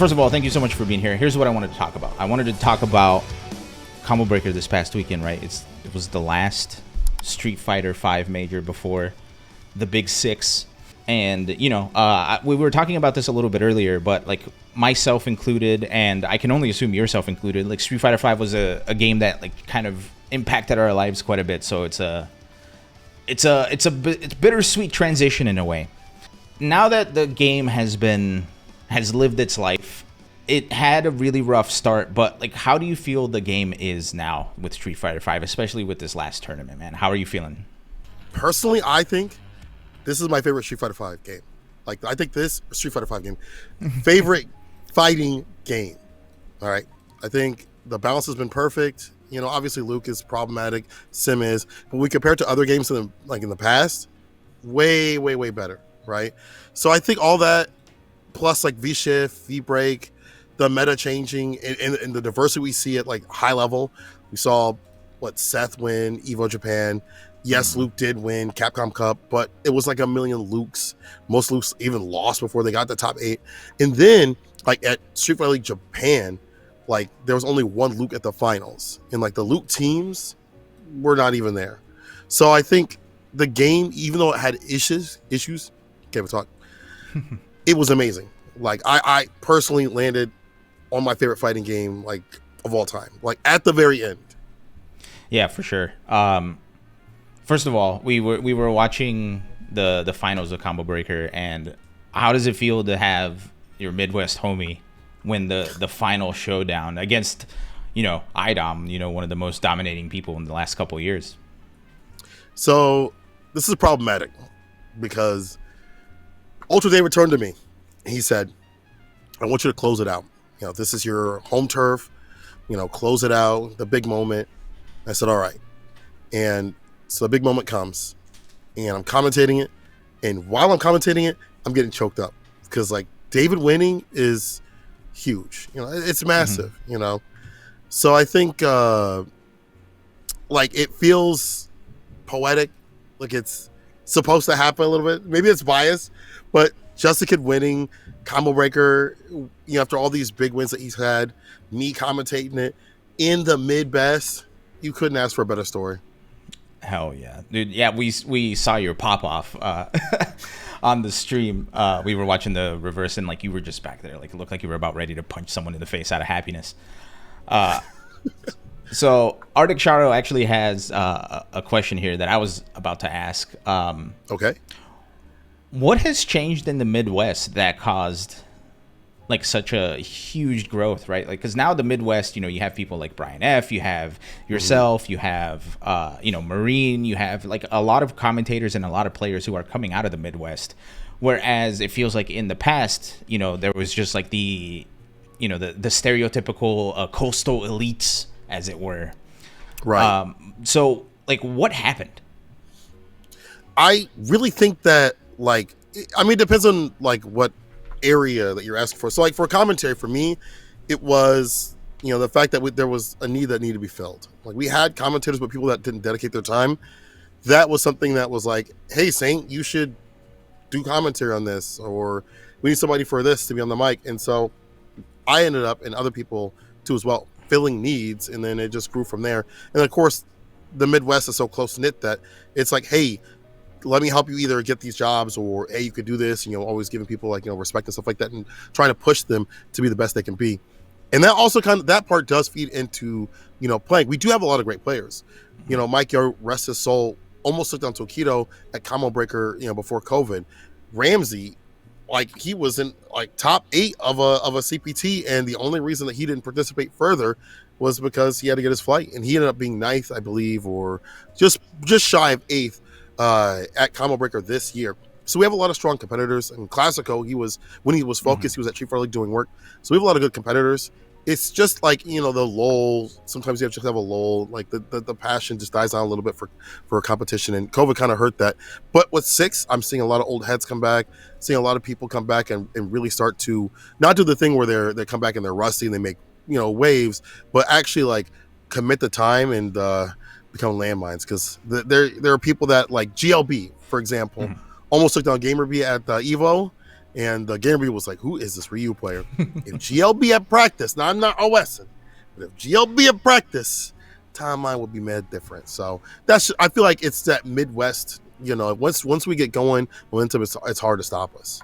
first of all, thank you so much for being here. Here's what I wanted to talk about. I wanted to talk about Combo Breaker this past weekend, right? It was the last Street Fighter V major before the Big Six. And, we were talking about this a little bit earlier, but, like, myself included, and I can only assume yourself included, like, Street Fighter V was a game that, like, kind of impacted our lives quite a bit. So it's bittersweet transition in a way. Now that the game has lived its life, it had a really rough start, but, like, how do you feel the game is now with Street Fighter V, especially with this last tournament, man? How are you feeling? Personally, I think this is my favorite Street Fighter V game. Like, I think this Street Fighter V game, favorite fighting game. All right. I think the balance has been perfect. Obviously Luke is problematic, Sim is, but we compare it to other games in the past, way, way, way better, right? So I think all that, plus like V-Shift, V-Break, the meta changing, and the diversity we see at like high level. We saw Seth win Evo Japan. Yes, Luke did win Capcom Cup, but it was like a million Lukes. Most Lukes even lost before they got the top 8. And then, like, at Street Fighter League Japan, like, there was only one Luke at the finals. And, like, the Luke teams were not even there. So I think the game, even though it had issues, can't even talk, it was amazing. Like, I personally landed on my favorite fighting game, like, of all time. Like, at the very end. Yeah, for sure. First of all, we were watching the finals of Combo Breaker, and how does it feel to have your Midwest homie win the final showdown against, IDOM, one of the most dominating people in the last couple of years? So this is problematic because Ultra Day returned to me. He said, I want you to close it out. This is your home turf, close it out, the big moment. I said, all right. And so the big moment comes, and I'm commentating it, and while I'm commentating it, I'm getting choked up because, like, David winning is huge. It's massive. So I think like, it feels poetic, like it's supposed to happen a little bit. Maybe it's biased, but Just a Kid winning Combo Breaker, after all these big wins that he's had, me commentating it in the mid-best, you couldn't ask for a better story. Hell yeah, dude. Yeah, we saw your pop off on the stream. We were watching the reverse, and like you were just back there, like it looked like you were about ready to punch someone in the face out of happiness. So Arctic Sharo actually has a question here that I was about to ask. Okay. What has changed in the Midwest that caused like such a huge growth, right? Like, because now the Midwest, you have people like Brian F, you have yourself, you have Marine, you have like a lot of commentators and a lot of players who are coming out of the Midwest, whereas it feels like in the past, there was just like the stereotypical coastal elites, as it were, right? So like, what happened? I really think that, like, it depends on like what area that you're asking for. So like for commentary, for me, it was the fact that there was a need that needed to be filled. Like, we had commentators, but people that didn't dedicate their time. That was something that was like, hey Saint, you should do commentary on this, or we need somebody for this to be on the mic. And so I ended up, and other people too as well, filling needs, and then it just grew from there. And of course the Midwest is so close knit that it's like, hey, let me help you either get these jobs, or hey, you could do this, always giving people like, respect and stuff like that, and trying to push them to be the best they can be. And that also that part does feed into, playing. We do have a lot of great players. Mike Yo, rest his soul, almost took down Tokido at Combo Breaker, before COVID. Ramsey, like, he was in like top 8 of a CPT, and the only reason that he didn't participate further was because he had to get his flight, and he ended up being 9th, I believe, or just shy of 8th at Combo Breaker this year. So we have a lot of strong competitors. And Classico, when he was focused, he was at Street Fighter League doing work. So we have a lot of good competitors. It's just like, the lull. Sometimes you have a lull. Like the passion just dies down a little bit for a competition. And COVID kind of hurt that. But with 6, I'm seeing a lot of old heads come back, seeing a lot of people come back and really start to not do the thing where they come back and they're rusty and they make, waves, but actually like commit the time and become landmines. Because there are people that, like GLB, for example, almost took down GamerB at Evo, And the game review was like, "Who is this Ryu player?" If GLB at practice, now I'm not OSing, but if GLB at practice, timeline would be mad different. So I feel like it's that Midwest. Once we get going, momentum, it's hard to stop us.